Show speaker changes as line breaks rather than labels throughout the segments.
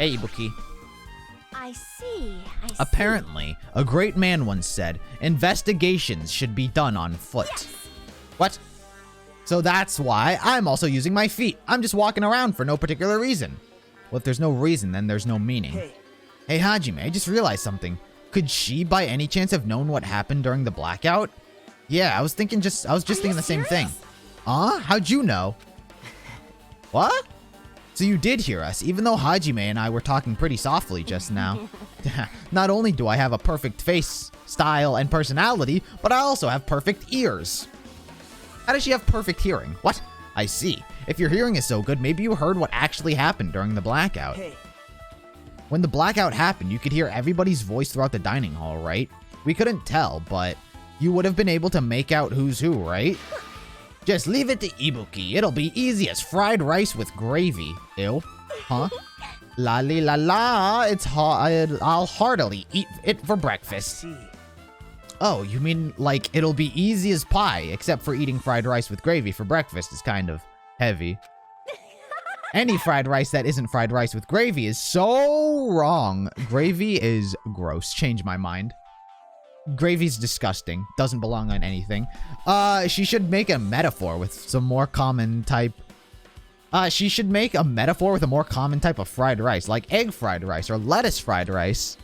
Hey, Ibuki.
I see.
Apparently, a great man once said, investigations should be done on foot.
Yes.
What? So that's why I'm also using my feet. I'm just walking around for no particular reason. Well, if there's no reason, then there's no meaning. Hey, Hajime, I just realized something. Could she, by any chance, have known what happened during the blackout? Yeah, I was just thinking the same thing. How'd you know? What? So you did hear us, even though Hajime and I were talking pretty softly just now. Not only do I have a perfect face, style, and personality, but I also have perfect ears. How does she have perfect hearing? What? I see. If your hearing is so good, maybe you heard what actually happened during the blackout.
Hey.
When the blackout happened, you could hear everybody's voice throughout the dining hall, right? We couldn't tell, but you would have been able to make out who's who, right? Just leave it to Ibuki. It'll be easy as fried rice with gravy. Ew. Huh? La li la la. It's I'll heartily eat it for breakfast. Oh, you mean like it'll be easy as pie, except for eating fried rice with gravy for breakfast is kind of heavy. Any fried rice that isn't fried rice with gravy is so wrong. Gravy is gross. Change my mind. Gravy's disgusting. Doesn't belong on anything. She should make a metaphor with some more common type. She should make a metaphor with a more common type of fried rice, like egg fried rice or lettuce fried rice.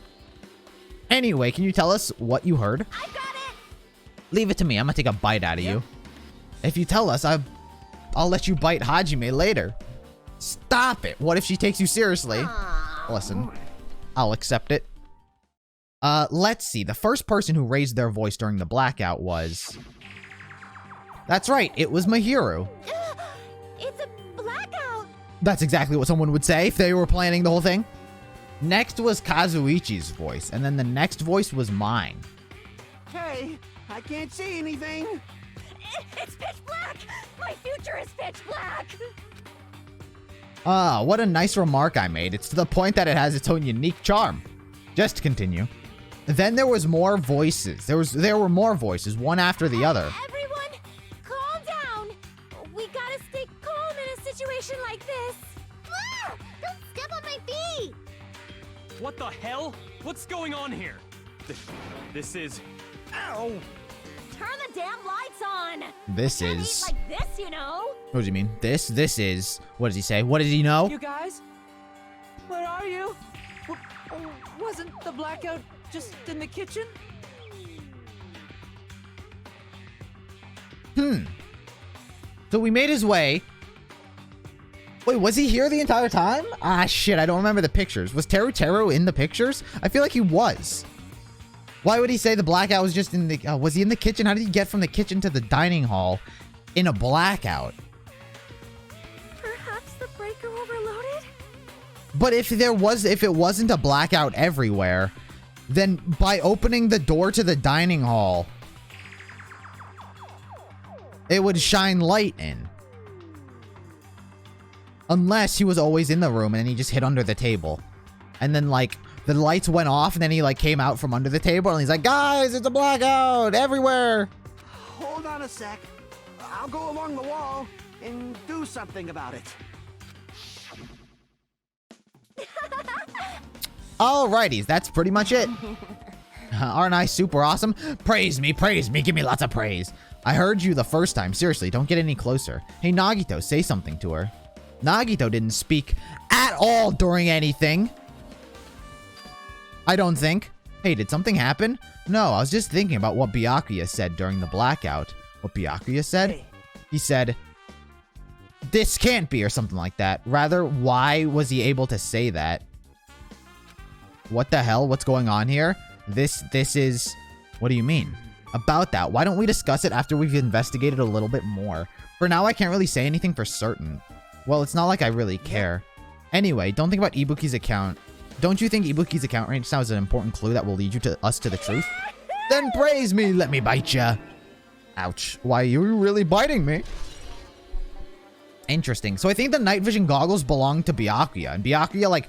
Anyway, can you tell us what you heard?
I got it.
Leave it to me. I'm gonna take a bite out of you. If you tell us, I'll let you bite Hajime later. Stop it. What if she takes you seriously?
Aww.
Listen, I'll accept it. Let's see. The first person who raised their voice during the blackout was... That's right. It was Mahiru.
It's a blackout.
That's exactly what someone would say if they were planning the whole thing. Next was Kazuichi's voice, and then the next voice was mine.
Hey, I can't see anything.
It's pitch black. My future is pitch black.
What a nice remark I made. It's to the point that it has its own unique charm. Just to continue. Then there was more voices. There were more voices, one after the other.
Everyone, calm down. We gotta stay calm in a situation like this. Ah! Don't step on my feet.
What the hell? What's going on here? This is... Ow!
Turn the damn lights on.
This
Can't
is...
eat like this, you know.
What do you mean? This is... What does he say? What did he know?
You guys? Where are you? Wasn't the blackout just in the kitchen?
So we made his way. Wait, was he here the entire time? Ah, shit, I don't remember the pictures. Was Teru in the pictures? I feel like he was. Why would he say the blackout was just in the... was he in the kitchen? How did he get from the kitchen to the dining hall in a blackout?
Perhaps the breaker overloaded?
But if it wasn't a blackout everywhere, then by opening the door to the dining hall, it would shine light in. Unless he was always in the room and then he just hid under the table. And then, like, the lights went off and then he, like, came out from under the table and he's like, guys, it's a blackout everywhere.
Hold on a sec. I'll go along the wall and do something about it.
Alrighties, that's pretty much it. Aren't I super awesome? Praise me, give me lots of praise. I heard you the first time. Seriously, don't get any closer. Hey, Nagito, say something to her. Nagito didn't speak at all during anything. I don't think. Hey, did something happen? No, I was just thinking about what Byakuya said during the blackout. What Byakuya said?
Hey.
He said, this can't be, or something like that. Rather, why was he able to say that? What the hell? What's going on here? This is... What do you mean? About that, why don't we discuss it after we've investigated a little bit more? For now, I can't really say anything for certain. Well, it's not like I really care. Anyway, don't think about Ibuki's account. Don't you think Ibuki's account right now is an important clue that will lead you to the truth? Then praise me, let me bite ya. Ouch. Why, you're really biting me? Interesting. So I think the night vision goggles belong to Byakuya. And Byakuya, like...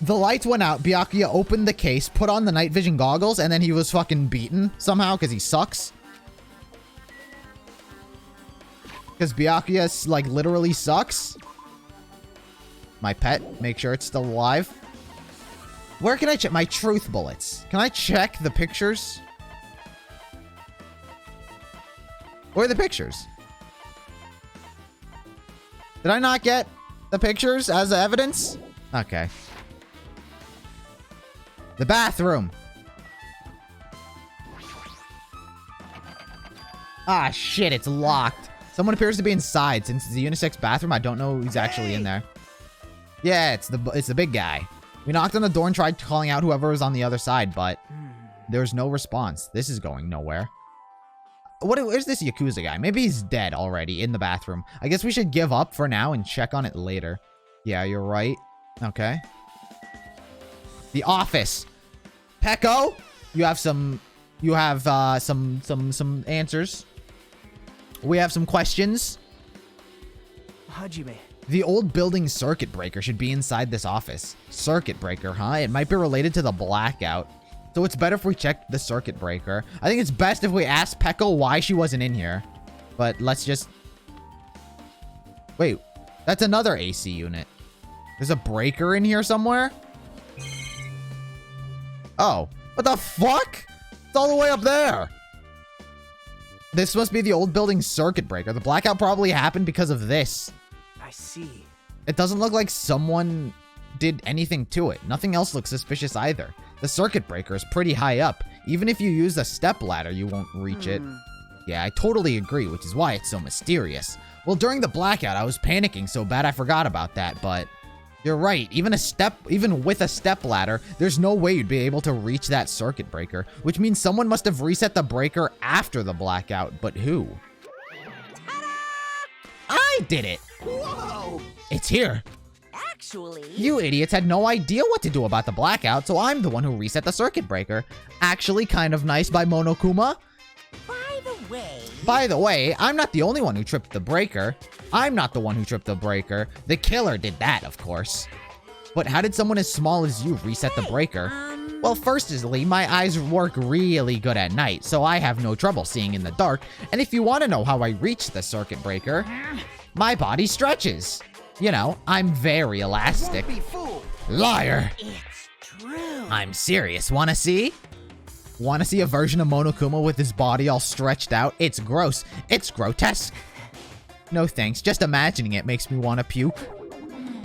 The lights went out, Byakuya opened the case, put on the night vision goggles, and then he was fucking beaten somehow because he sucks. Because Byakuya, like, literally sucks. my pet. Make sure it's still alive. Where can I check my truth bullets? Can I check the pictures? Where are the pictures? Did I not get the pictures as evidence? Okay. The bathroom. Ah, shit, it's locked. Someone appears to be inside. Since it's a unisex bathroom, I don't know who's actually in there. Yeah, it's the big guy. We knocked on the door and tried calling out whoever was on the other side, but there was no response. This is going nowhere. Where's this Yakuza guy? Maybe he's dead already in the bathroom. I guess we should give up for now and check on it later. Yeah, you're right. Okay. The office. Pecco, you have some answers. We have some questions.
Hajime.
The old building circuit breaker should be inside this office. Circuit breaker, huh? It might be related to the blackout. So it's better if we check the circuit breaker. I think it's best if we ask Pecco why she wasn't in here. But let's just... Wait, that's another AC unit. There's a breaker in here somewhere? Oh, what the fuck? It's all the way up there. This must be the old building circuit breaker. The blackout probably happened because of this.
I see.
It doesn't look like someone did anything to it. Nothing else looks suspicious either. The circuit breaker is pretty high up. Even if you use a step ladder, you won't reach it. Yeah, I totally agree, which is why it's so mysterious. Well, during the blackout, I was panicking so bad I forgot about that, but you're right. Even with a step ladder, there's no way you'd be able to reach that circuit breaker, which means someone must have reset the breaker after the blackout, but who? I did it!
Whoa!
It's here.
Actually...
You idiots had no idea what to do about the blackout, so I'm the one who reset the circuit breaker. Actually, kind of nice by Monokuma. By the way, I'm not the only one who tripped the breaker. The killer did that, of course. But how did someone as small as you reset the breaker? Well, firstly, my eyes work really good at night, so I have no trouble seeing in the dark. And if you want to know how I reached the circuit breaker, my body stretches. You know, I'm very elastic.
Won't be fooled.
Liar.
It's true.
I'm serious. Wanna see? Wanna see a version of Monokuma with his body all stretched out? It's gross. It's grotesque. No thanks. Just imagining it makes me want to puke.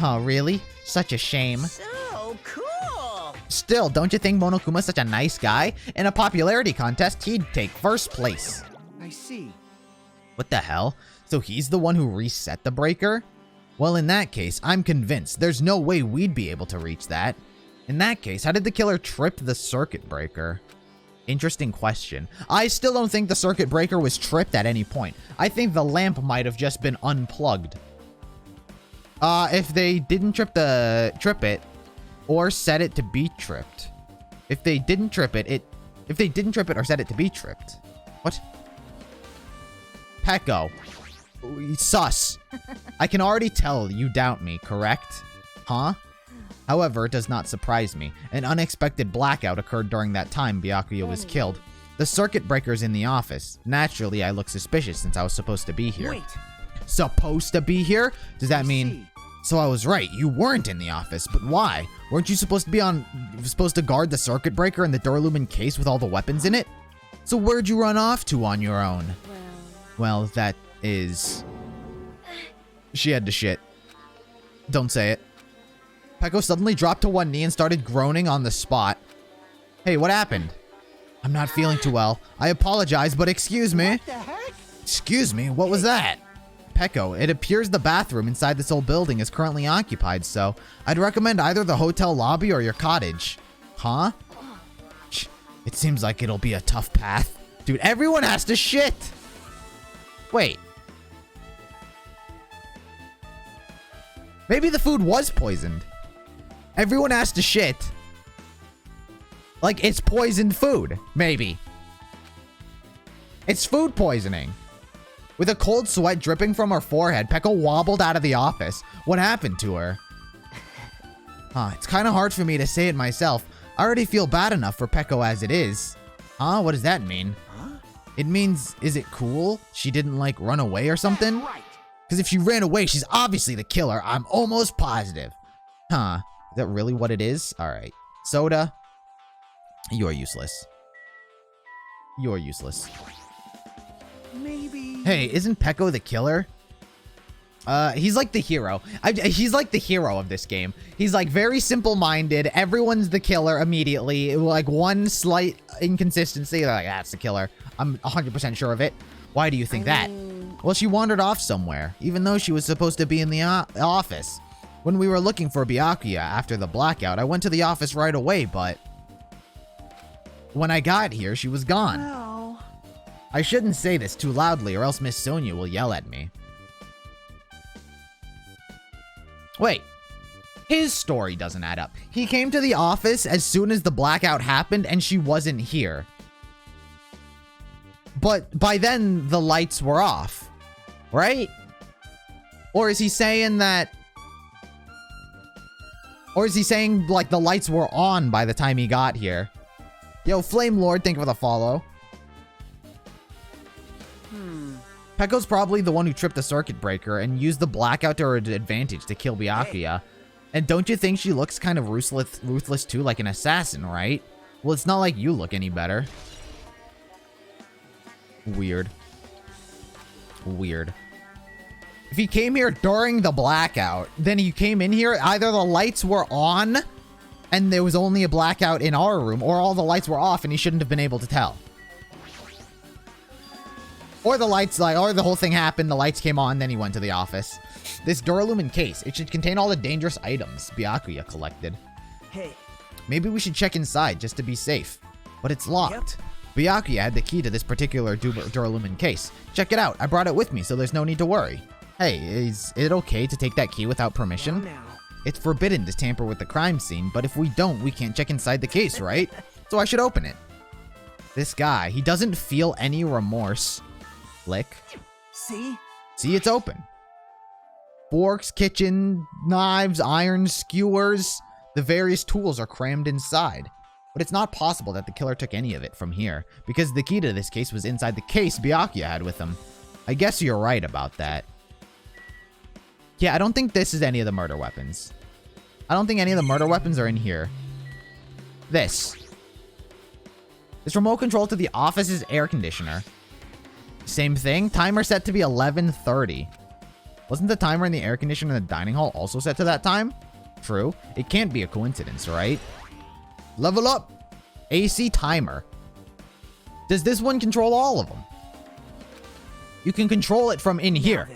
Oh, really? Such a shame.
So cool.
Still, don't you think Monokuma's such a nice guy? In a popularity contest, he'd take first place.
I see.
What the hell? So he's the one who reset the breaker? Well, in that case, I'm convinced there's no way we'd be able to reach that. In that case, how did the killer trip the circuit breaker? Interesting question. I still don't think the circuit breaker was tripped at any point. I think the lamp might have just been unplugged. If they didn't trip it, or set it to be tripped. If they didn't trip it or set it to be tripped. What? Pecco. Sus. I can already tell you doubt me, correct? Huh? However, it does not surprise me. An unexpected blackout occurred during that time Byakuya was killed. The circuit breaker's in the office. Naturally, I look suspicious since I was supposed to be here.
Wait.
Supposed to be here? Does that mean...
See.
So I was right, you weren't in the office, but why? Weren't you supposed to guard the circuit breaker and the Duralumin case with all the weapons in it? So where'd you run off to on your own? Well, that is... She had to shit. Don't say it. Pecco suddenly dropped to one knee and started groaning on the spot. Hey, what happened? I'm not feeling too well. I apologize, but excuse me.
What the heck?
Excuse me, what was that? Pecco, it appears the bathroom inside this old building is currently occupied, so I'd recommend either the hotel lobby or your cottage. Huh? It seems like it'll be a tough path. Dude, everyone has to shit! Wait. Maybe the food was poisoned. Everyone has to shit. Like, it's poisoned food. Maybe. It's food poisoning. With a cold sweat dripping from her forehead, Pecco wobbled out of the office. What happened to her? It's kind of hard for me to say it myself. I already feel bad enough for Pecco as it is. What does that mean? It means, is it cool? She didn't, like, run away or something?
Right.
Because if she ran away, she's obviously the killer. I'm almost positive. Huh. Is that really what it is? Alright. Soda. You're useless. You're useless.
Maybe...
Hey, isn't Pecco the killer? He's like the hero. He's like the hero of this game. He's like very simple-minded. Everyone's the killer immediately. Like one slight inconsistency, they're like, that's the killer. I'm 100% sure of it. Why do you think that? Well, she wandered off somewhere, even though she was supposed to be in the office. When we were looking for Byakuya after the blackout, I went to the office right away, but when I got here, she was gone.
Well...
I shouldn't say this too loudly or else Miss Sonia will yell at me. Wait. His story doesn't add up. He came to the office as soon as the blackout happened and she wasn't here. But by then, the lights were off. Right? Or is he saying that... Or is he saying, like, the lights were on by the time he got here? Yo, Flame Lord, thank you for the follow. Pecco's probably the one who tripped the circuit breaker and used the blackout to her advantage to kill Byakuya. And don't you think she looks kind of ruthless too, like an assassin, right? Well, it's not like you look any better. Weird. Weird. If he came here during the blackout, then he came in here, either the lights were on and there was only a blackout in our room, or all the lights were off and he shouldn't have been able to tell. Or the lights, or the whole thing happened, the lights came on, then he went to the office. This Duralumin case, it should contain all the dangerous items Byakuya collected.
Hey.
Maybe we should check inside just to be safe. But it's locked. Byakuya had the key to this particular Duralumin case. Check it out, I brought it with me, so there's no need to worry. Hey, is it okay to take that key without permission?
Now.
It's forbidden to tamper with the crime scene, but if we don't, we can't check inside the case, right? So I should open it. This guy, he doesn't feel any remorse. Flick.
See?
See, it's open. Forks, kitchen, knives, irons, skewers. The various tools are crammed inside. But it's not possible that the killer took any of it from here, because the key to this case was inside the case Byakuya had with him. I guess you're right about that. Yeah, I don't think this is any of the murder weapons. I don't think any of the murder weapons are in here. This remote control to the office's air conditioner. Same thing. Timer set to be 11:30. Wasn't the timer in the air conditioner in the dining hall also set to that time? True. It can't be a coincidence, right? Level up. AC timer. Does this one control all of them? You can control it from in here.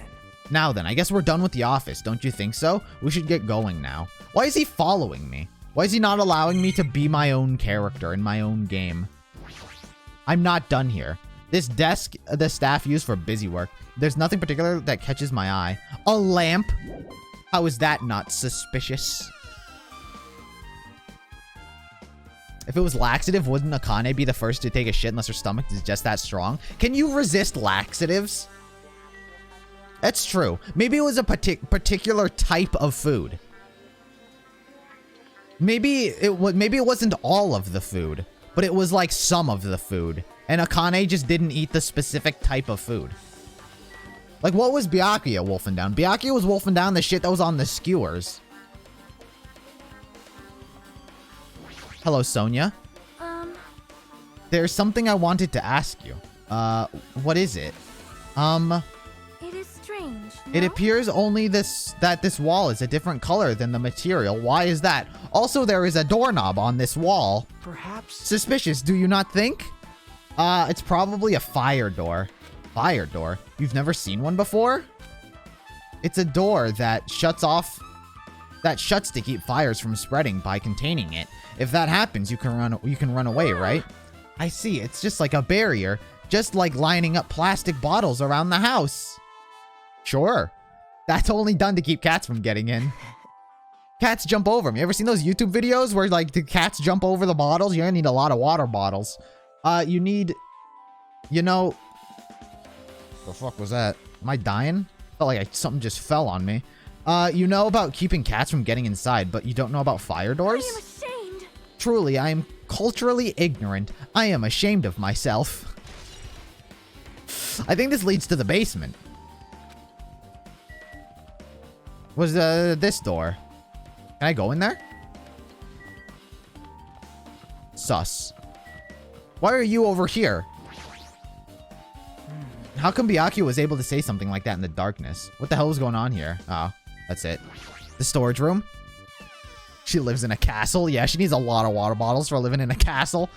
Now then, I guess we're done with the office, don't you think so? We should get going now. Why is he following me? Why is he not allowing me to be my own character in my own game? I'm not done here. This desk, the staff use for busy work. There's nothing particular that catches my eye. A lamp? How is that not suspicious? If it was laxative, wouldn't Akane be the first to take a shit unless her stomach is just that strong? Can you resist laxatives? That's true. Maybe it was a particular type of food. Maybe it wasn't all of the food, but it was like some of the food. And Akane just didn't eat the specific type of food. Like, what was Byakuya wolfing down? Byakuya was wolfing down the shit that was on the skewers. Hello, Sonia. There's something I wanted to ask you. What is it?
It is strange.
It
no?
appears only that this wall is a different color than the material. Why is that? Also, there is a doorknob on this wall.
Perhaps.
Suspicious, do you not think? It's probably a fire door. Fire door? You've never seen one before? It's a door that shuts to keep fires from spreading by containing it. If that happens, you can run away, right? I see, it's just like a barrier, just like lining up plastic bottles around the house. Sure. That's only done to keep cats from getting in. Cats jump over them. You ever seen those YouTube videos where like the cats jump over the bottles? You're gonna need a lot of water bottles. You need, you know, the fuck was that? Am I dying? Felt like something just fell on me. You know about keeping cats from getting inside, but you don't know about fire doors?
I am ashamed.
Truly, I am culturally ignorant. I am ashamed of myself. I think this leads to the basement. Was this door? Can I go in there? Sus. Why are you over here? How come Byakuya was able to say something like that in the darkness? What the hell was going on here? Oh, that's it. The storage room? She lives in a castle? Yeah, she needs a lot of water bottles for living in a castle.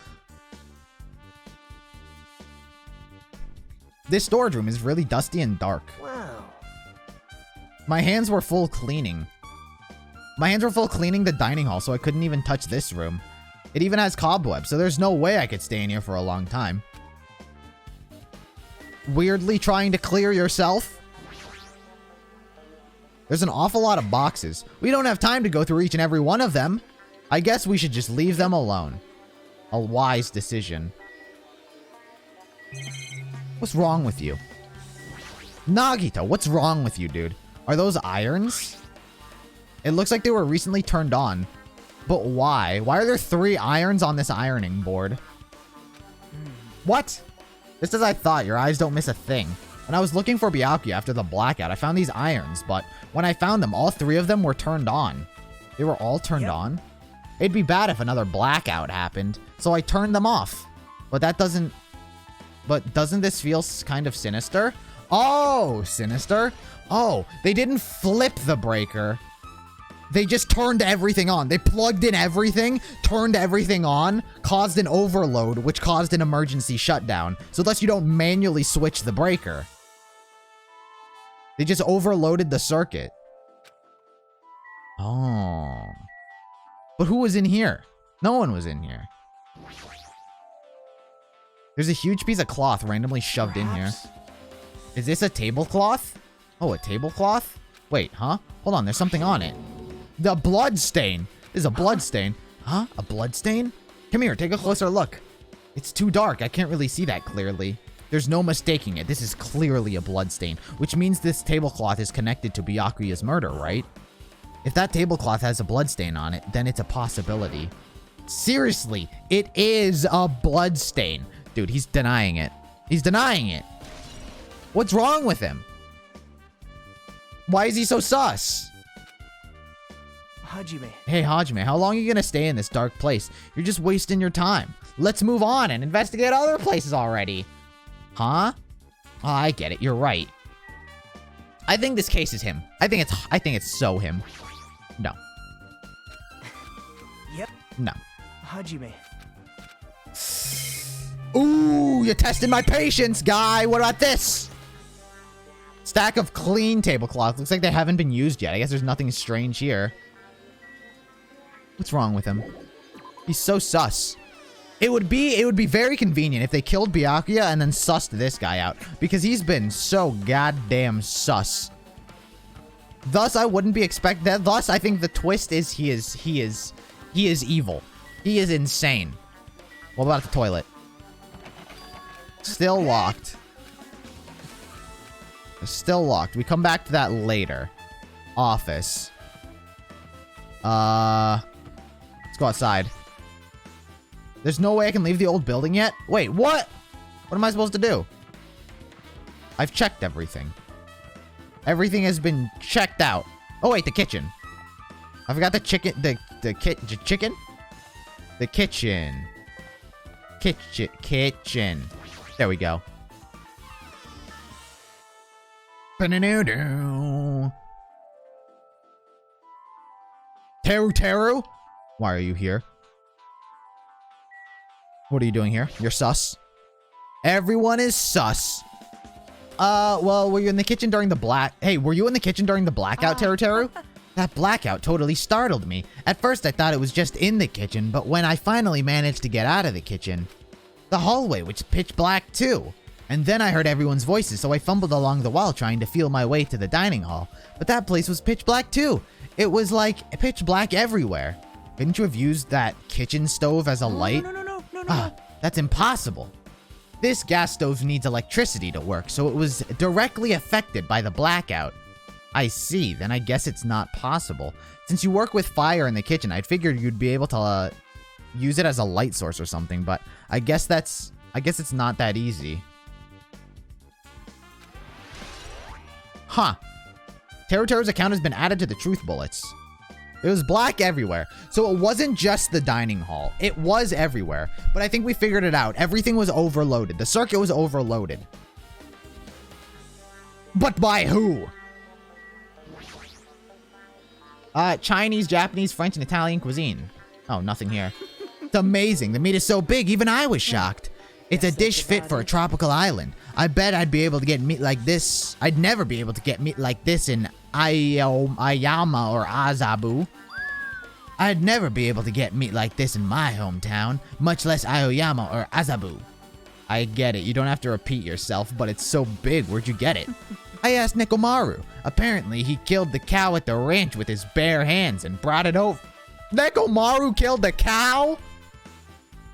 This storage room is really dusty and dark.
Wow.
My hands were full cleaning. My hands were full cleaning the dining hall, so I couldn't even touch this room. It even has cobwebs, so there's no way I could stay in here for a long time. Weirdly trying to clear yourself? There's an awful lot of boxes. We don't have time to go through each and every one of them. I guess we should just leave them alone. A wise decision. What's wrong with you? Nagito, what's wrong with you, dude? Are those irons? It looks like they were recently turned on. But why? Why are there 3 irons on this ironing board? What? Just as I thought, your eyes don't miss a thing. When I was looking for Byakuya after the blackout, I found these irons, but when I found them, all 3 of them were turned on. They were all turned on? It'd be bad if another blackout happened, so I turned them off. But that doesn't... But doesn't this feel kind of sinister? Oh, sinister? Oh, they didn't flip the breaker. They just turned everything on. They plugged in everything, turned everything on, caused an overload, which caused an emergency shutdown. So thus you don't manually switch the breaker. They just overloaded the circuit. Oh. But who was in here? No one was in here. There's a huge piece of cloth randomly shoved in here. Is this a tablecloth? Oh, a tablecloth? Wait, huh? Hold on, there's something on it. The blood stain. This is a blood stain. Huh? A blood stain? Come here, take a closer look. It's too dark. I can't really see that clearly. There's no mistaking it. This is clearly a blood stain, which means this tablecloth is connected to Byakuya's murder, right? If that tablecloth has a blood stain on it, then it's a possibility. Seriously, it is a blood stain. Dude, he's denying it. He's denying it. What's wrong with him? Why is he so sus?
Hajime.
Hey, Hajime, how long are you gonna stay in this dark place? You're just wasting your time. Let's move on and investigate other places already. Huh? Oh, I get it. You're right. I think this case is him. I think it's so him. No.
Yep.
No.
Hajime.
Ooh, you tested my patience, guy. What about this? Stack of clean tablecloth. Looks like they haven't been used yet. I guess there's nothing strange here. What's wrong with him? He's so sus. It would be very convenient if they killed Byakuya and then sussed this guy out, because he's been so goddamn sus. Thus, I wouldn't be expecting that. Thus, I think the twist is he is evil. He is insane. What about the toilet? Still locked. Still locked. We come back to that later. Office. Let's go outside. There's no way I can leave the old building yet? Wait, what? What am I supposed to do? I've checked everything. Everything has been checked out. Oh, wait, the kitchen. I forgot the chicken. The chicken? The kitchen. Kitchen. There we go. Teru? Why are you here? What are you doing here? You're sus. Everyone is sus. Well, were you in the kitchen during the were you in the kitchen during the blackout, Teru? That blackout totally startled me. At first, I thought it was just in the kitchen, but when I finally managed to get out of the kitchen, the hallway was pitch black too. And then I heard everyone's voices, so I fumbled along the wall trying to feel my way to the dining hall. But that place was pitch black too. It was like pitch black everywhere. Couldn't you have used that kitchen stove as a light?
No.
That's impossible. This gas stove needs electricity to work, so it was directly affected by the blackout. I see, then I guess it's not possible. Since you work with fire in the kitchen, I'd figured you'd be able to use it as a light source or something, but I guess it's not that easy. Huh. Teru's account has been added to the truth bullets. It was black everywhere. So it wasn't just the dining hall. It was everywhere. But I think we figured it out. Everything was overloaded. The circuit was overloaded. But by who? Chinese, Japanese, French, and Italian cuisine. Oh, nothing here. It's amazing. The meat is so big, even I was shocked. It's a dish fit for a tropical island. I bet I'd be able to get meat like this. I'd never be able to get meat like this in Ayama or Azabu. I'd never be able to get meat like this in my hometown, much less Aoyama or Azabu. I get it, you don't have to repeat yourself, but it's so big, where'd you get it? I asked Nekomaru. Apparently, he killed the cow at the ranch with his bare hands and brought it over. Nekomaru killed the cow?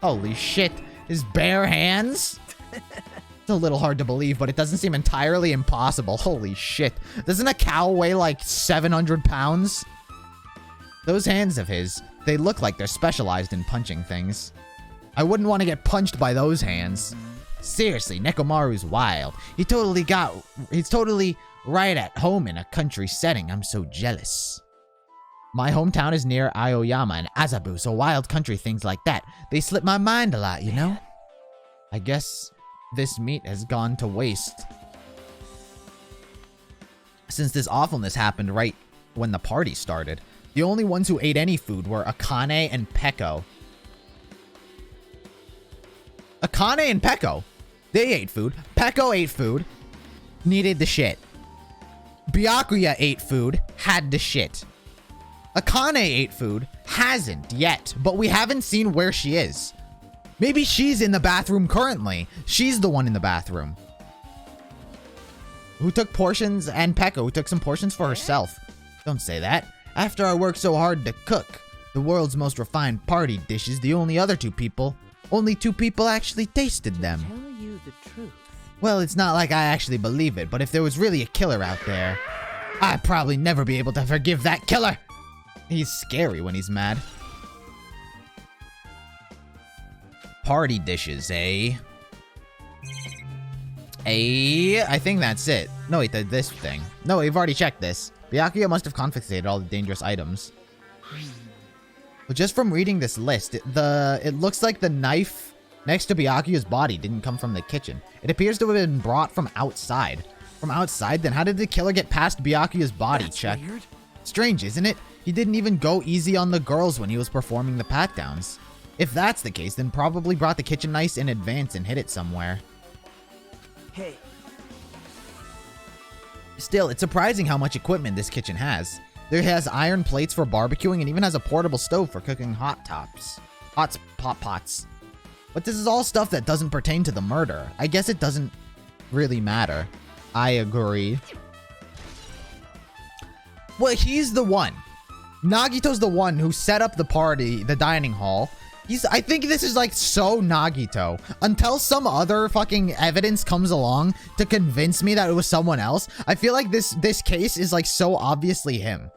Holy shit, his bare hands? It's a little hard to believe, but it doesn't seem entirely impossible. Holy shit. Doesn't a cow weigh like 700 pounds? Those hands of his, they look like they're specialized in punching things. I wouldn't want to get punched by those hands. Seriously, Nekomaru's wild. He's totally right at home in a country setting. I'm so jealous. My hometown is near Aoyama and Azabu, so wild country things like that, they slip my mind a lot, you know? I guess this meat has gone to waste. Since this awfulness happened right when the party started, the only ones who ate any food were Akane and Peko. Akane and Peko. They ate food. Peko ate food. Needed the shit. Byakuya ate food. Had the shit. Akane ate food. Hasn't yet. But we haven't seen where she is. Maybe she's in the bathroom currently. She's the one in the bathroom. Who took portions? And Peko, who took some portions for herself. Don't say that. After I worked so hard to cook the world's most refined party dishes, only two people actually tasted them.
Tell you the truth.
Well, it's not like I actually believe it, but if there was really a killer out there, I'd probably never be able to forgive that killer. He's scary when he's mad. Party dishes, eh? I think that's it. No, wait, this thing. No, we've already checked this. Byakuya must have confiscated all the dangerous items. But just from reading this list, it looks like the knife next to Byakuya's body didn't come from the kitchen. It appears to have been brought from outside. From outside? Then how did the killer get past Byakuya's body check?
Weird.
Strange, isn't it? He didn't even go easy on the girls when he was performing the pat-downs. If that's the case, then probably brought the kitchen knife in advance and hid it somewhere.
Hey.
Still, it's surprising how much equipment this kitchen has. There has iron plates for barbecuing and even has a portable stove for cooking hot pots. But this is all stuff that doesn't pertain to the murder. I guess it doesn't really matter. I agree. Well, he's the one. Nagito's the one who set up the party, the dining hall. I think this is like so Nagito. Until some other fucking evidence comes along to convince me that it was someone else, I feel like this case is like so obviously him.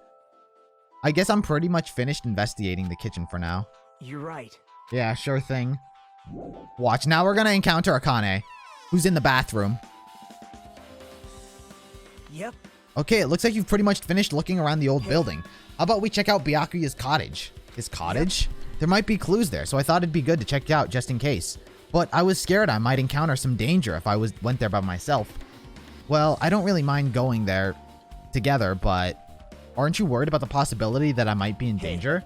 I guess I'm pretty much finished investigating the kitchen for now.
You're right.
Yeah, sure thing. Watch, now we're gonna encounter Akane, who's in the bathroom.
Yep.
Okay, it looks like you've pretty much finished looking around the old building. How about we check out Byakuya's cottage? His cottage? Yep. There might be clues there, so I thought it'd be good to check it out just in case. But I was scared I might encounter some danger if I went there by myself. Well, I don't really mind going there together, but aren't you worried about the possibility that I might be in danger?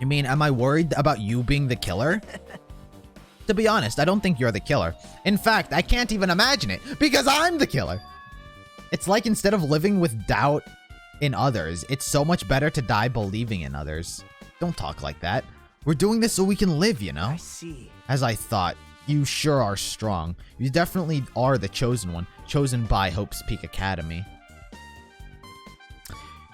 You mean, am I worried about you being the killer? To be honest, I don't think you're the killer. In fact, I can't even imagine it, because I'm the killer. It's like instead of living with doubt in others, it's so much better to die believing in others. Don't talk like that. We're doing this so we can live, you know?
I see.
As I thought, you sure are strong. You definitely are the chosen one, chosen by Hope's Peak Academy.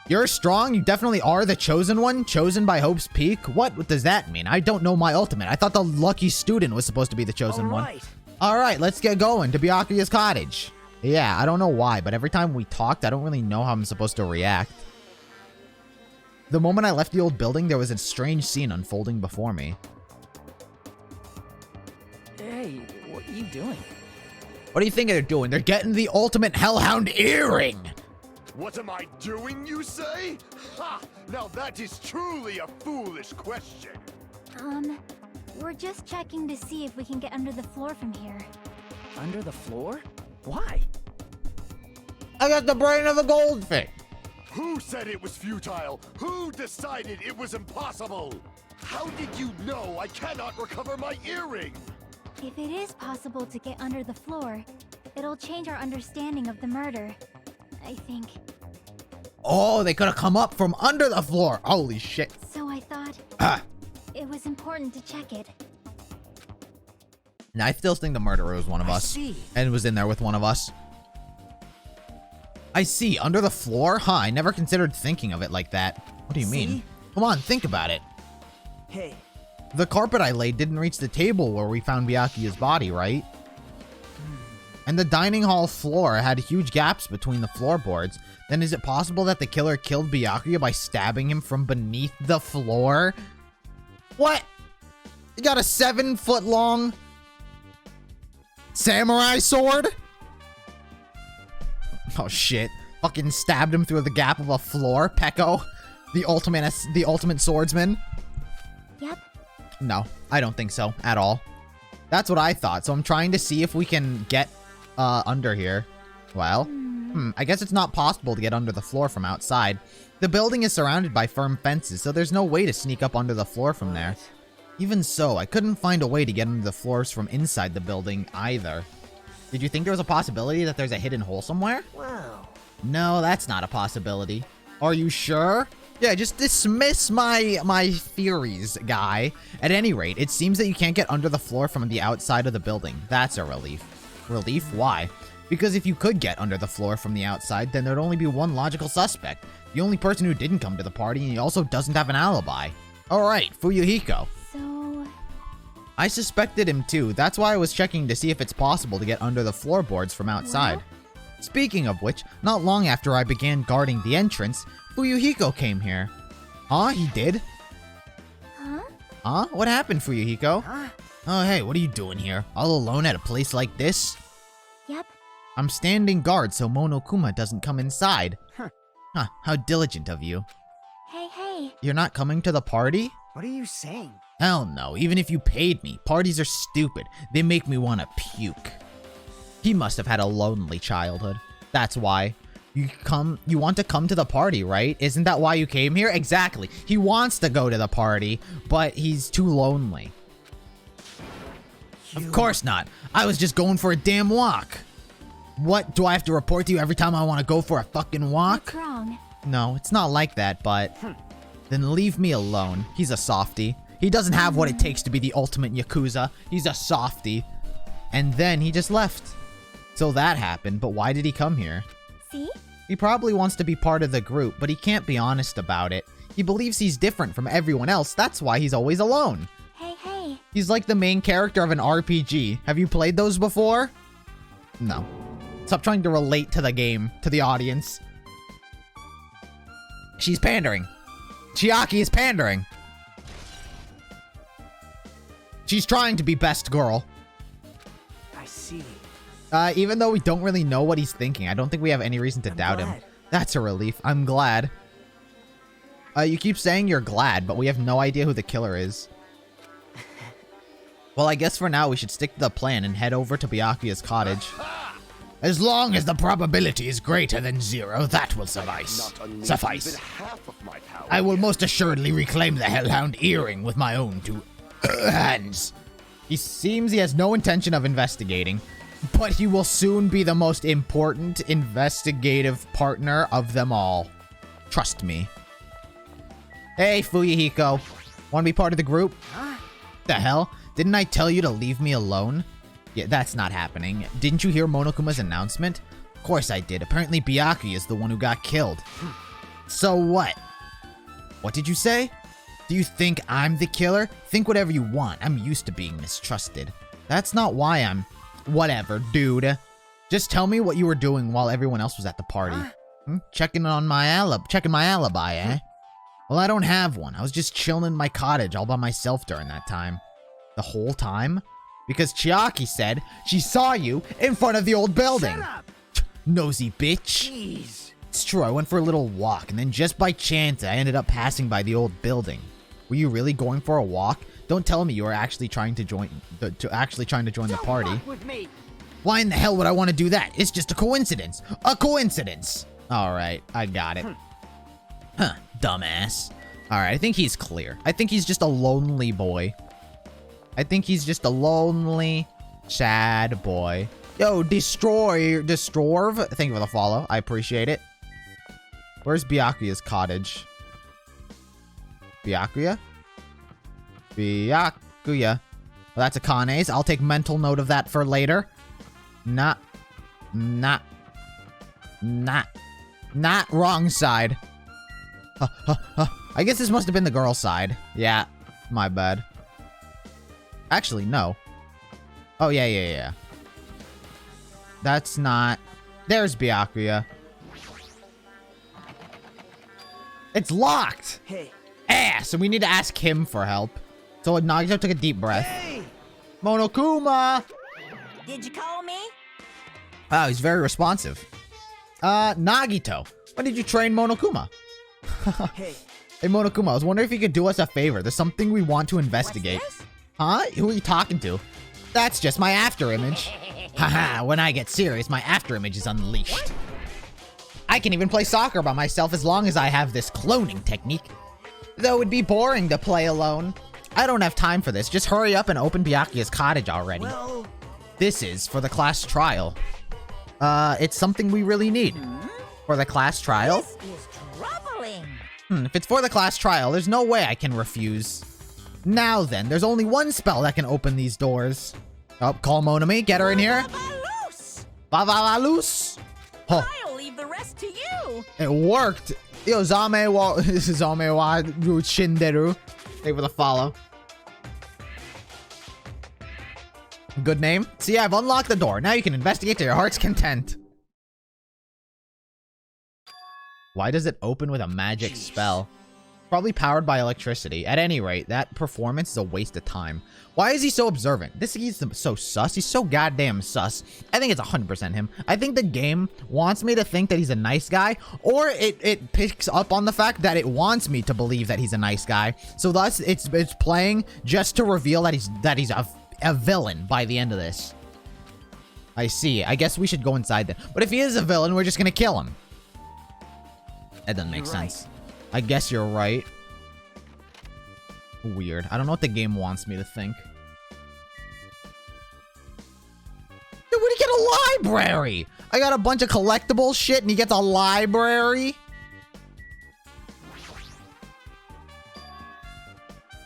You're strong? You definitely are the chosen one, chosen by Hope's Peak? What does that mean? I don't know my ultimate. I thought the lucky student was supposed to be the chosen one. Alright, let's get going to Byakuya's cottage. Yeah, I don't know why, but every time we talked, I don't really know how I'm supposed to react. The moment I left the old building, there was a strange scene unfolding before me.
Hey, what are you doing?
What do you think they're doing? They're getting the ultimate Hellhound earring!
What am I doing, you say? Ha! Now that is truly a foolish question.
We're just checking to see if we can get under the floor from here.
Under the floor? Why?
I got the brain of a goldfish.
Who said it was futile? Who decided it was impossible? How did you know I cannot recover my earring?
If it is possible to get under the floor, it'll change our understanding of the murder. I think.
Oh, they could have come up from under the floor. Holy shit.
So I thought it was important to check it.
Now, I still think the murderer was one of us.
see.
And was in there with one of us. I see. Under the floor? Huh, I never considered thinking of it like that. What do you mean?
See?
Come on, think about it.
Hey,
The carpet I laid didn't reach the table where we found Byakuya's body, right? And the dining hall floor had huge gaps between the floorboards. Then is it possible that the killer killed Byakuya by stabbing him from beneath the floor? What? You got a 7-foot-long samurai sword? Oh shit. Fucking stabbed him through the gap of a floor. Peko, the ultimate swordsman.
Yep.
No, I don't think so at all. That's what I thought. So I'm trying to see if we can get under here. Well, I guess it's not possible to get under the floor from outside. The building is surrounded by firm fences, so there's no way to sneak up under the floor from there. Even so, I couldn't find a way to get under the floors from inside the building either. Did you think there was a possibility that there's a hidden hole somewhere?
wow.
No, that's not a possibility. Are you sure? Yeah, just dismiss my theories, guy. At any rate, it seems that you can't get under the floor from the outside of the building. That's a relief. Relief? Why? Because if you could get under the floor from the outside, then there'd only be one logical suspect. The only person who didn't come to the party, and he also doesn't have an alibi. Alright, Fuyuhiko.
So,
I suspected him too. That's why I was checking to see if it's possible to get under the floorboards from outside. Speaking of which, not long after I began guarding the entrance, Fuyuhiko came here. Huh? He did?
huh?
Huh? What happened, Fuyuhiko?
Huh?
Oh, hey, what are you doing here? All alone at a place like this?
Yep.
I'm standing guard so Monokuma doesn't come inside. Huh, how diligent of you.
Hey.
You're not coming to the party?
What are you saying?
Hell no, even if you paid me. Parties are stupid. They make me want to puke. He must have had a lonely childhood. That's why. You want to come to the party, right? Isn't that why you came here? Exactly. He wants to go to the party, but he's too lonely. Of course not. I was just going for a damn walk. What, do I have to report to you every time I want to go for a fucking walk?
What's wrong?
No, it's not like that, but... Then leave me alone. He's a softie. He doesn't have what it takes to be the ultimate Yakuza. He's a softie. And then he just left. So that happened, but why did he come here?
See?
He probably wants to be part of the group, but he can't be honest about it. He believes he's different from everyone else. That's why he's always alone.
Hey.
He's like the main character of an RPG. Have you played those before? No. Stop trying to relate to the game, to the audience. She's pandering. Chiaki is pandering. She's trying to be best girl.
I see.
Even though we don't really know what he's thinking, I don't think we have any reason to doubt him.
glad.
That's a relief. I'm glad. You keep saying you're glad, but we have no idea who the killer is. Well, I guess for now we should stick to the plan and head over to Byakuya's cottage. As long as the probability is greater than 0, that will suffice.
Not unleash
Suffice.
even half of my power.
I will most assuredly reclaim the Hellhound earring with my own two hands. He seems he has no intention of investigating, but he will soon be the most important investigative partner of them all. Trust me. Hey, Fuyuhiko. Want to be part of the group?
Huh?
The hell? Didn't I tell you to leave me alone? Yeah, that's not happening. Didn't you hear Monokuma's announcement? Of course I did. Apparently Byakuya is the one who got killed. So what? What did you say? Do you think I'm the killer? Think whatever you want. I'm used to being mistrusted. That's not why I'm... Whatever, dude. Just tell me what you were doing while everyone else was at the party. Checking my alibi, eh? Well, I don't have one. I was just chilling in my cottage all by myself during that time. The whole time? Because Chiaki said she saw you in front of the old building.
Shut up!
Nosy bitch.
Jeez.
It's true, I went for a little walk, and then just by chance, I ended up passing by the old building. Were you really going for a walk? Don't tell me you were actually trying to join the party.
Walk with me.
Why in the hell would I want to do that? It's just a coincidence. A coincidence. All right, I got it. Huh, dumbass. All right, I think he's clear. I think he's just a lonely boy. I think he's just a lonely, sad boy. Yo, Destorv, thank you for the follow. I appreciate it. Where's Byakuya's cottage? Byakuya? Byakuya. Well, that's Akane's. I'll take mental note of that for later. Not wrong side. I guess this must have been the girl side. Yeah, my bad. Actually, no. Oh, yeah. That's not... There's Byakuya. It's locked!
Hey.
So we need to ask him for help. So Nagito took a deep breath.
Hey!
Monokuma!
Did you call me?
Wow, he's very responsive. Nagito, when did you train Monokuma?
Hey.
Hey, Monokuma, I was wondering if you could do us a favor. There's something we want to investigate.
What's this?
Huh? Who are you talking to? That's just my after image. Haha, when I get serious, my after image is unleashed. I can even play soccer by myself as long as I have this cloning technique. Though it'd be boring to play alone. I don't have time for this. Just hurry up and open Byakuya's cottage already.
Well,
This is for the class trial. It's something we really need. For the class trial?
This is troubling.
If it's for the class trial, there's no way I can refuse. Now then, there's only one spell that can open these doors. Oh, call Monami, get her in here.
Babalus!
Babalus! Oh,
I'll leave the rest to you.
it worked. Yo, Zame wa Shinderu. Thank you for the follow. Good name. See, I've unlocked the door. Now you can investigate to your heart's content. Why does it open with a magic spell? Probably powered by electricity. At any rate, that performance is a waste of time. Why is he so observant? This he's so sus. He's so goddamn sus. I think it's 100% him. I think the game wants me to think that he's a nice guy, or it picks up on the fact that it wants me to believe that he's a nice guy. So thus, it's playing just to reveal that he's a villain by the end of this. I see. I guess we should go inside then. But if he is a villain, we're just gonna kill him. That doesn't make sense. I guess you're right. Weird. I don't know what the game wants me to think. Dude, where'd he get a library? I got a bunch of collectible shit and he gets a library?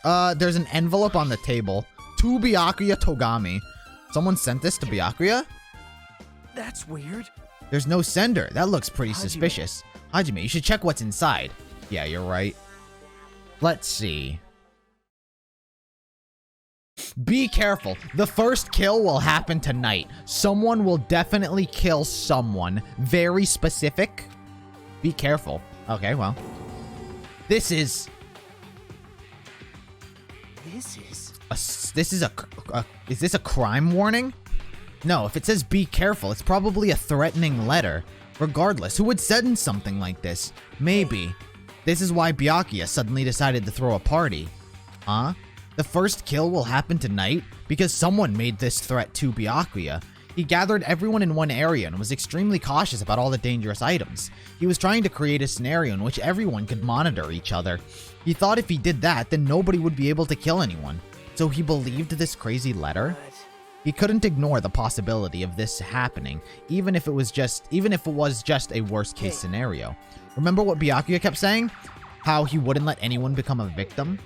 There's an envelope on the table. To Byakuya Togami. Someone sent this to Byakuya?
that's weird.
There's no sender. That looks pretty suspicious. Hajime, you should check what's inside. Yeah, you're right. Let's see. Be careful. The first kill will happen tonight. Someone will definitely kill someone. Very specific. Be careful. Okay, well. This is this a crime warning? No, if it says be careful, it's probably a threatening letter. Regardless, who would send something like this? Maybe. This is why Byakuya suddenly decided to throw a party. Huh? The first kill will happen tonight because someone made this threat to Byakuya. He gathered everyone in one area and was extremely cautious about all the dangerous items. He was trying to create a scenario in which everyone could monitor each other. He thought if he did that, then nobody would be able to kill anyone. So he believed this crazy letter. He couldn't ignore the possibility of this happening, even if it was just a worst case scenario. Remember what Byakuya kept saying? How he wouldn't let anyone become a victim?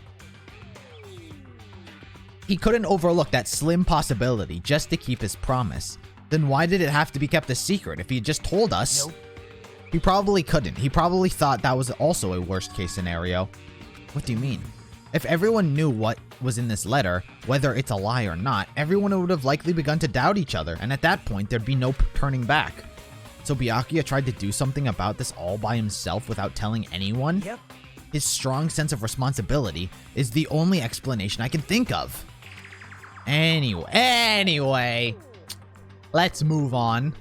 He couldn't overlook that slim possibility just to keep his promise. Then why did it have to be kept a secret if he had just told us? Nope. He probably couldn't. He probably thought that was also a worst case scenario. What do you mean? If everyone knew what was in this letter, whether it's a lie or not, everyone would have likely begun to doubt each other, and at that point, there'd be no turning back. So Byakuya tried to do something about this all by himself without telling anyone?
Yep.
His strong sense of responsibility is the only explanation I can think of. Anyway, let's move on.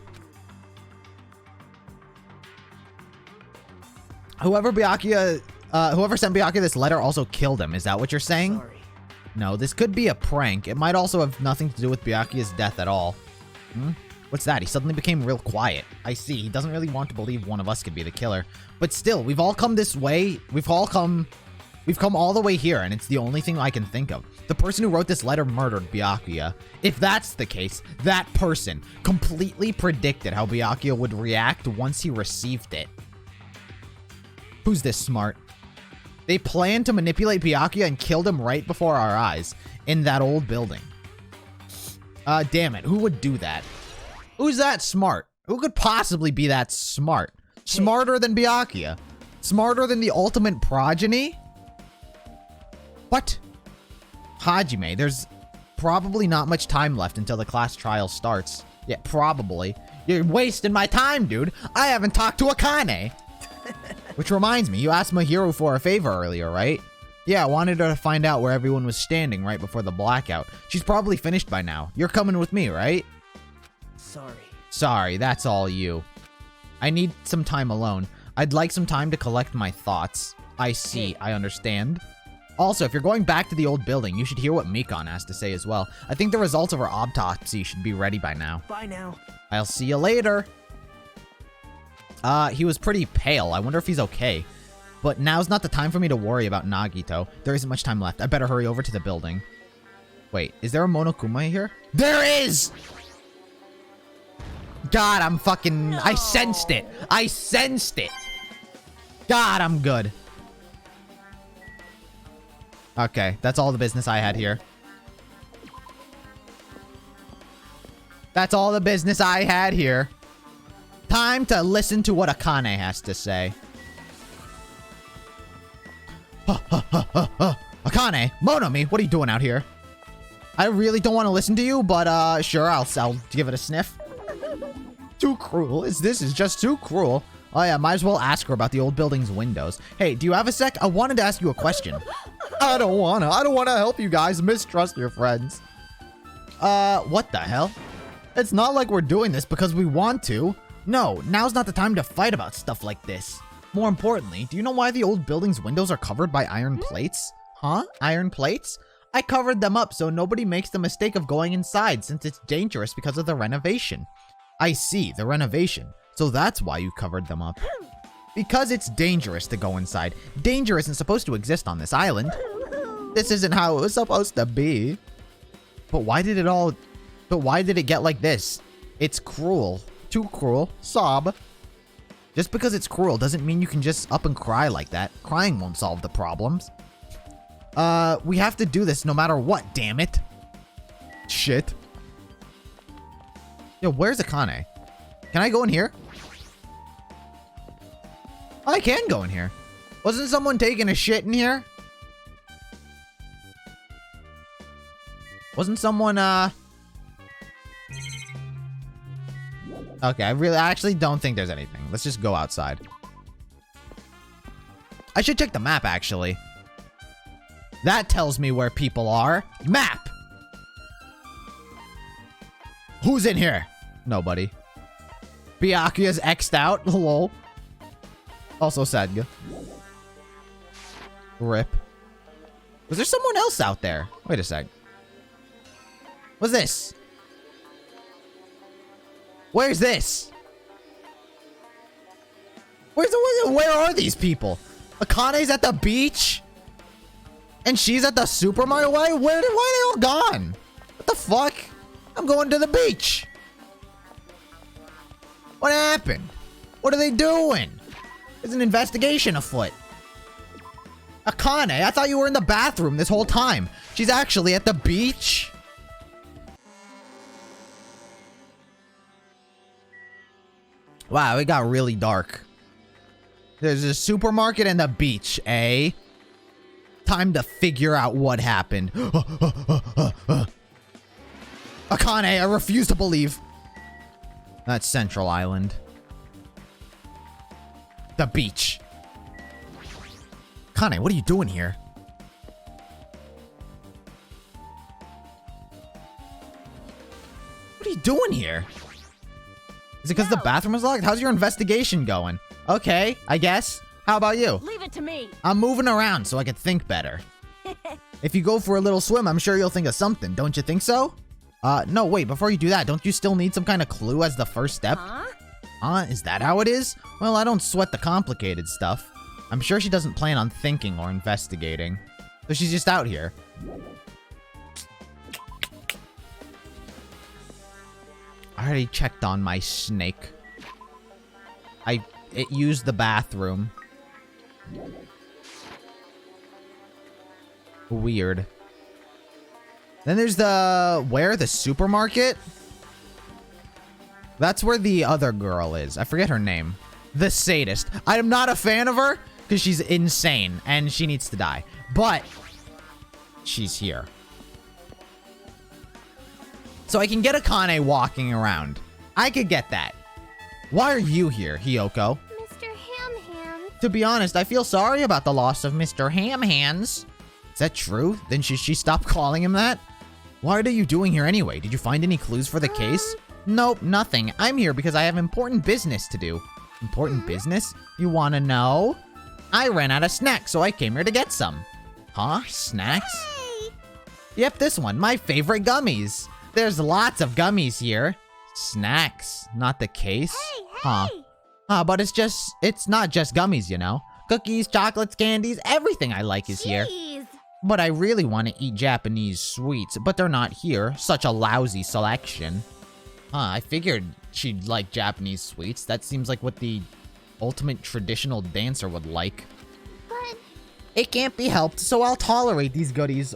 Whoever sent Byakuya this letter also killed him. Is that what you're saying?
Sorry.
No, this could be a prank. It might also have nothing to do with Byakuya's death at all. What's that? He suddenly became real quiet. I see. He doesn't really want to believe one of us could be the killer. But still, we've all come this way. We've come all the way here, and it's the only thing I can think of. The person who wrote this letter murdered Byakuya. If that's the case, that person completely predicted how Byakuya would react once he received it. Who's this smart? They planned to manipulate Byakuya and killed him right before our eyes in that old building. Damn it. Who would do that? Who's that smart? Who could possibly be that smart? Smarter than Byakuya? Smarter than the ultimate progeny? What? Hajime, there's probably not much time left until the class trial starts. Yeah, probably. You're wasting my time, dude. I haven't talked to Akane. Which reminds me, you asked Mahiru for a favor earlier, right? Yeah, I wanted her to find out where everyone was standing right before the blackout. She's probably finished by now. You're coming with me, right?
Sorry.
Sorry, that's all you. I need some time alone. I'd like some time to collect my thoughts. I see, I understand. Also, if you're going back to the old building, you should hear what Mikon has to say as well. I think the results of her autopsy should be ready by now.
Bye now.
I'll see you later. He was pretty pale. I wonder if he's okay. But now's not the time for me to worry about Nagito. There isn't much time left. I better hurry over to the building. Wait, is there a Monokuma here? There is! God, I'm fucking... No. I sensed it. I sensed it. God, I'm good. Okay, that's all the business I had here. That's all the business I had here. Time to listen to what Akane has to say. Akane, Monomi, what are you doing out here? I really don't want to listen to you, but sure, I'll give it a sniff. Too cruel. This is just too cruel. Oh yeah, might as well ask her about the old building's windows. Hey, do you have a sec? I wanted to ask you a question. I don't wanna help you guys. Mistrust your friends. What the hell? It's not like we're doing this because we want to. No, now's not the time to fight about stuff like this. More importantly, do you know why the old building's windows are covered by iron plates? Huh? Iron plates? I covered them up so nobody makes the mistake of going inside since it's dangerous because of the renovation. I see, the renovation. So that's why you covered them up. Because it's dangerous to go inside. Danger isn't supposed to exist on this island. This isn't how it was supposed to be. But why did it get like this? It's cruel. Too cruel. Sob. Just because it's cruel doesn't mean you can just up and cry like that. Crying won't solve the problems. We have to do this no matter what, damn it. Shit. Yo, where's Akane? Can I go in here? Oh, I can go in here. Wasn't someone taking a shit in here? Wasn't someone, Okay, I actually don't think there's anything. Let's just go outside. I should check the map, actually. That tells me where people are. Map! Who's in here? Nobody. Byakuya's X'd out. Lol. Also Sadga. Rip. Was there someone else out there? Wait a sec. What's this? Where's this? Where are these people? Akane's at the beach? And she's at the Super Mario Way? Why are they all gone? What the fuck? I'm going to the beach. What happened? What are they doing? There's an investigation afoot. Akane, I thought you were in the bathroom this whole time. She's actually at the beach? Wow, it got really dark. There's a supermarket and the beach, eh? Time to figure out what happened. Akane, I refuse to believe. That's Central Island. The beach. Akane, what are you doing here? What are you doing here? Is it because the bathroom is locked? How's your investigation going? Okay, I guess. How about you?
Leave it to me.
I'm moving around so I can think better. If you go for a little swim, I'm sure you'll think of something. Don't you think so? No, wait, before you do that, don't you still need some kind of clue as the first step?
Huh?
Is that how it is? Well, I don't sweat the complicated stuff. I'm sure she doesn't plan on thinking or investigating. So she's just out here. I already checked on my snake. It used the bathroom. Weird. Then there's the supermarket? That's where the other girl is. I forget her name. The sadist. I am not a fan of her because she's insane and she needs to die. But she's here. So I can get Akane walking around. I could get that. Why are you here, Hiyoko?
Mr. Ham-Hands.
To be honest, I feel sorry about the loss of Mr. Ham-Hands. Is that true? Then should she stop calling him that? What are you doing here anyway? Did you find any clues for the case? Nope, nothing. I'm here because I have important business to do. Important business? You want to know? I ran out of snacks, so I came here to get some. Huh? Snacks?
Hey!
Yep, this one. My favorite gummies. There's lots of gummies here. Snacks, not the case.
Hey,
Huh.
hey!
But it's not just gummies, you know. Cookies, chocolates, candies, everything I like is here.
Jeez.
But I really want to eat Japanese sweets, but they're not here. Such a lousy selection. I figured she'd like Japanese sweets. That seems like what the ultimate traditional dancer would like.
But
It can't be helped, so I'll tolerate these goodies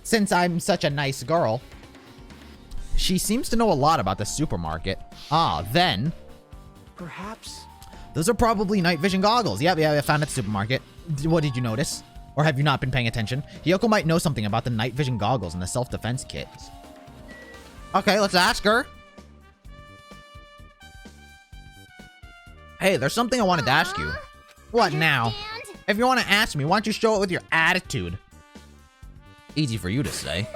since I'm such a nice girl. She seems to know a lot about the supermarket. Then...
Perhaps?
Those are probably night vision goggles. Yeah, I found at the supermarket. What did you notice? Or have you not been paying attention? Hiyoko might know something about the night vision goggles and the self-defense kits. Okay, let's ask her. Hey, there's something I wanted to ask you. What now?
understand?
If you want to ask me, why don't you show it with your attitude? Easy for you to say.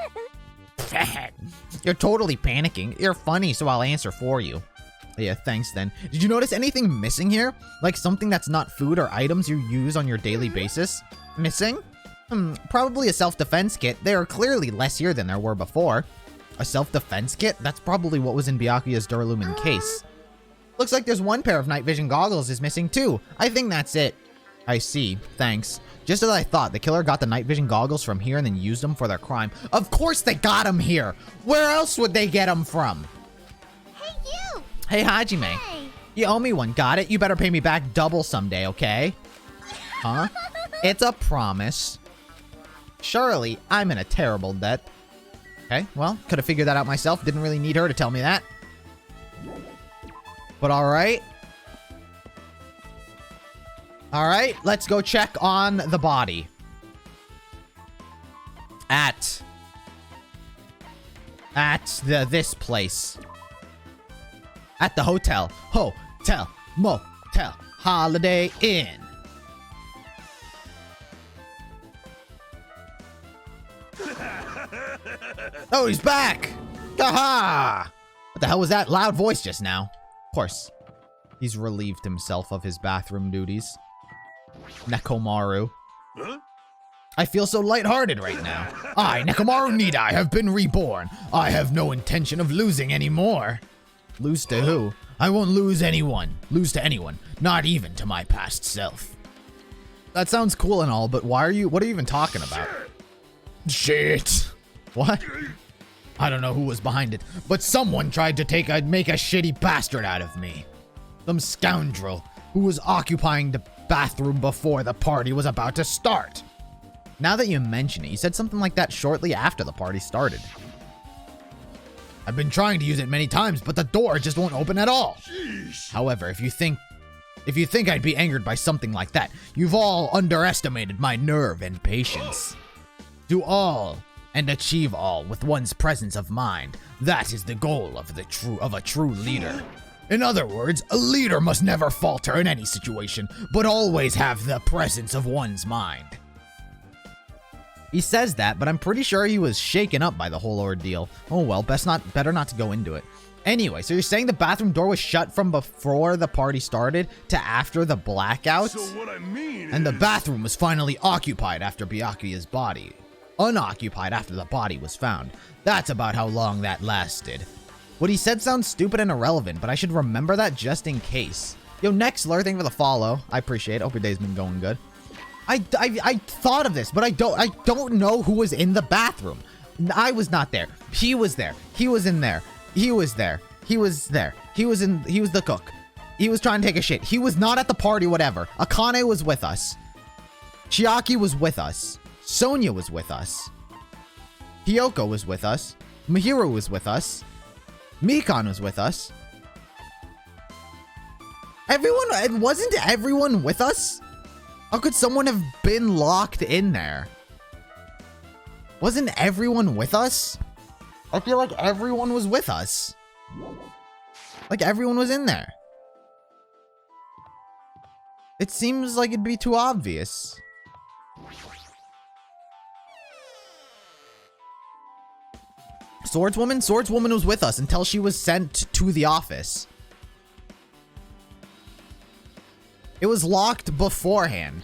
You're totally panicking. You're funny, so I'll answer for you. Yeah, thanks then. Did you notice anything missing here? Like something that's not food or items you use on your daily basis? Missing? Probably a self-defense kit. There are clearly less here than there were before. A self-defense kit? That's probably what was in Byakuya's Duralumin case. Looks like there's one pair of night vision goggles is missing too. I think that's it. I see. Thanks. Just as I thought, the killer got the night vision goggles from here and then used them for their crime. Of course they got them here! Where else would they get them from?
Hey, you!
Hey, Hajime.
Hey!
You owe me one, got it? You better pay me back double someday, okay? Huh? It's a promise. Surely, I'm in a terrible debt. Okay, well, could have figured that out myself. Didn't really need her to tell me that. But alright. Alright, let's go check on the body. At this place. At the hotel. Hotel. Motel. Holiday Inn. Oh, he's back! Aha! What the hell was that loud voice just now? Of course. He's relieved himself of his bathroom duties. Nekomaru.
Huh?
I feel so lighthearted right now. I, Nekomaru Nidai, have been reborn. I have no intention of losing anymore. Lose to who? I won't lose anyone. Lose to anyone. Not even to my past self. That sounds cool and all, but what are you even talking about? Shit. What? I don't know who was behind it, but someone tried to make a shitty bastard out of me. Some scoundrel who was occupying the bathroom before the party was about to start. Now that you mention it, you said something like that shortly after the party started. I've been trying to use it many times, but the door just won't open at all.
Sheesh.
However, if you think I'd be angered by something like that, you've all underestimated my nerve and patience. Do all and achieve all with one's presence of mind. That is the goal of a true leader. In other words, a leader must never falter in any situation, but always have the presence of one's mind. He says that, but I'm pretty sure he was shaken up by the whole ordeal. Oh well, better not to go into it. Anyway, so you're saying the bathroom door was shut from before the party started to after the blackout?
So what I mean
And the
is-
bathroom was finally occupied after Byakuya's body. Unoccupied after the body was found. That's about how long that lasted. What he said sounds stupid and irrelevant, but I should remember that just in case. Yo, Nextler, thank you for the follow. I appreciate it. Hope your day's been going good. I thought of this, but I don't know who was in the bathroom. I was not there. He was there. He was in there. He was there. He was there. He was the cook. He was trying to take a shit. He was not at the party, whatever. Akane was with us. Chiaki was with us. Sonya was with us. Hiyoko was with us. Mihiru was with us. Mikan was with us. Wasn't everyone with us? How could someone have been locked in there? Wasn't everyone with us? I feel like everyone was with us. Like everyone was in there. It seems like it'd be too obvious. Swordswoman? Swordswoman was with us until she was sent to the office. It was locked beforehand.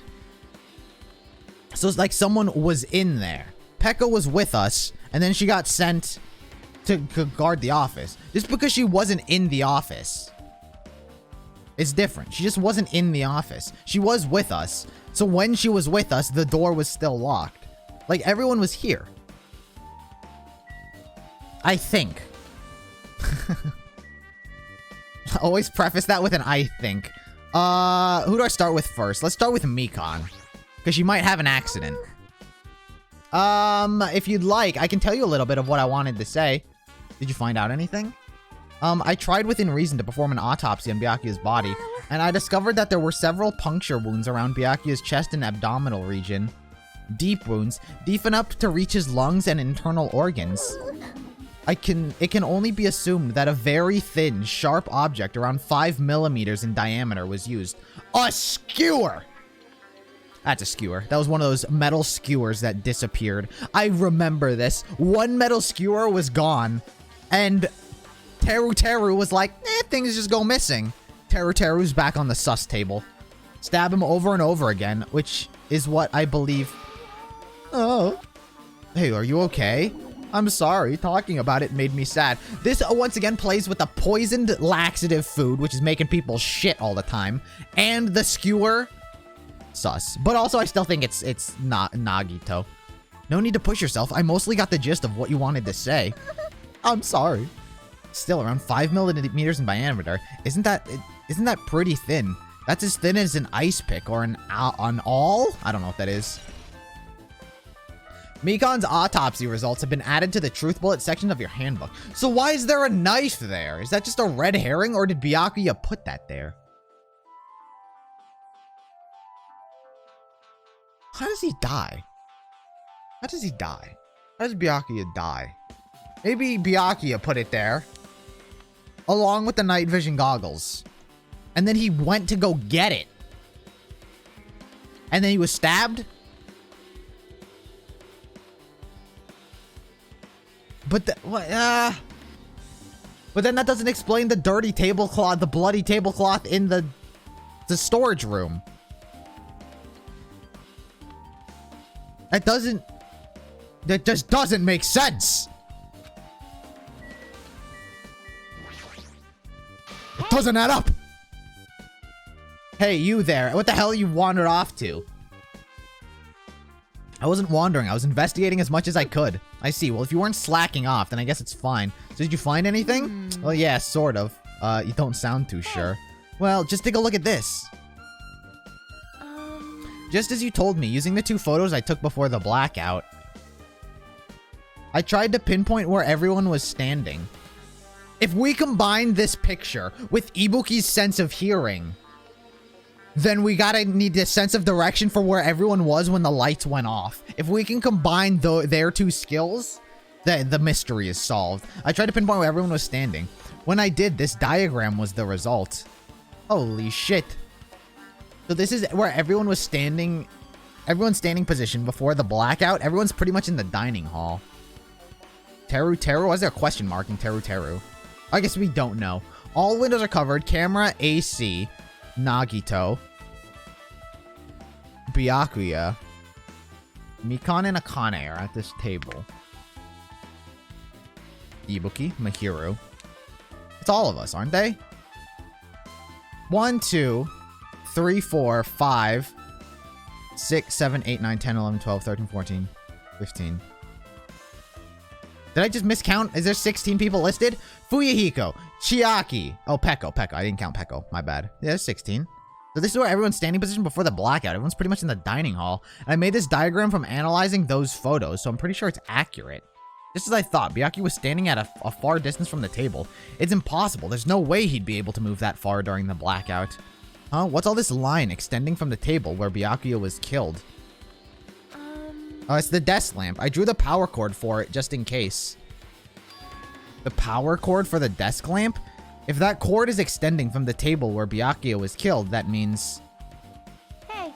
So it's like someone was in there. Pekka was with us, and then she got sent to guard the office. Just because she wasn't in the office, it's different. She just wasn't in the office. She was with us. So when she was with us, the door was still locked. Like, everyone was here. I think. Always preface that with an I think. Who do I start with first? Let's start with Mikan, because she might have an accident. If you'd like, I can tell you a little bit of what I wanted to say. Did you find out anything? I tried within reason to perform an autopsy on Byakuya's body, and I discovered that there were several puncture wounds around Byakuya's chest and abdominal region. Deep wounds, deep enough to reach his lungs and internal organs. It can only be assumed that a very thin, sharp object around 5 millimeters in diameter was used. A skewer! That's a skewer. That was one of those metal skewers that disappeared. I remember this. One metal skewer was gone, and Teru was like, things just go missing. Teru's back on the sus table. Stab him over and over again, which is what I believe. Oh. Hey, are you okay? I'm sorry, talking about it made me sad. This, once again, plays with the poisoned laxative food, which is making people shit all the time, and the skewer. Sus. But also, I still think it's not Nagito. No need to push yourself. I mostly got the gist of what you wanted to say. I'm sorry. Still, around 5 millimeters in diameter. Isn't that pretty thin? That's as thin as an ice pick or an awl? I don't know what that is. Mikan's autopsy results have been added to the truth bullet section of your handbook. So why is there a knife there? Is that just a red herring, or did Byakuya put that there? How does he die? How does he die? How does Byakuya die? Maybe Byakuya put it there, along with the night vision goggles. And then he went to go get it. And then he was stabbed? But but then that doesn't explain the dirty tablecloth, the bloody tablecloth in the storage room. That just doesn't make sense. It doesn't add up. Hey, you there. What the hell you wandered off to? I wasn't wandering. I was investigating as much as I could. I see. Well, if you weren't slacking off, then I guess it's fine. So did you find anything? Well, yeah, sort of. You don't sound too sure. Well, just take a look at this. Just as you told me, using the 2 photos I took before the blackout, I tried to pinpoint where everyone was standing. If we combine this picture with Ibuki's sense of hearing, then we gotta need a sense of direction for where everyone was when the lights went off. If we can combine their 2 skills, then the mystery is solved. I tried to pinpoint where everyone was standing. When I did, this diagram was the result. Holy shit. So this is where everyone was standing. Everyone's standing position before the blackout. Everyone's pretty much in the dining hall. Teru? Why is there a question mark in Teru? I guess we don't know. All windows are covered. Camera, AC, Nagito, Byakuya, Mikan, and Akane are at this table. Ibuki, Mahiru. It's all of us, aren't they? 1, 2, 3, 4, 5, 6, 7, 8, 9, 10, 11, 12, 13, 14, 15. Did I just miscount? Is there 16 people listed? Fuyuhiko, Chiaki. Oh, Peko. I didn't count Peko. My bad. Yeah, there's 16. So this is where everyone's standing position before the blackout. Everyone's pretty much in the dining hall. And I made this diagram from analyzing those photos, so I'm pretty sure it's accurate. Just as I thought, Byakuya was standing at a far distance from the table. It's impossible. There's no way he'd be able to move that far during the blackout. Huh? What's all this line extending from the table where Byakuya was killed? Oh, it's the desk lamp. I drew the power cord for it just in case. The power cord for the desk lamp? If that cord is extending from the table where Byakuya was killed, that means...
Hey.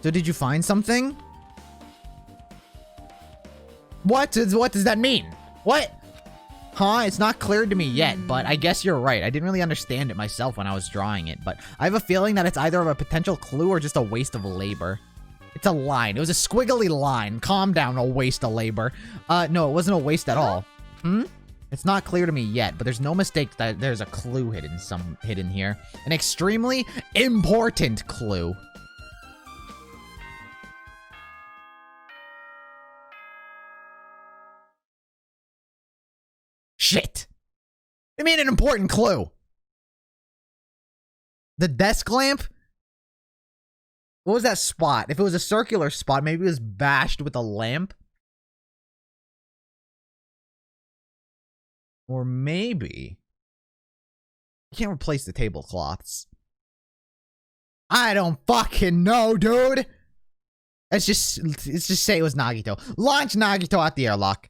So did you find something? What does that mean? What? Huh? It's not clear to me yet, but I guess you're right. I didn't really understand it myself when I was drawing it, but I have a feeling that it's either a potential clue or just a waste of labor. It's a line. It was a squiggly line. Calm down, a waste of labor. No, it wasn't a waste at all. It's not clear to me yet, but there's no mistake that there's a clue hidden here. An extremely important clue. Shit! I made an important clue. The desk lamp? What was that spot? If it was a circular spot, maybe it was bashed with a lamp? Or maybe... You can't replace the tablecloths. I don't fucking know, dude! Let's just say it was Nagito. Launch Nagito out the airlock.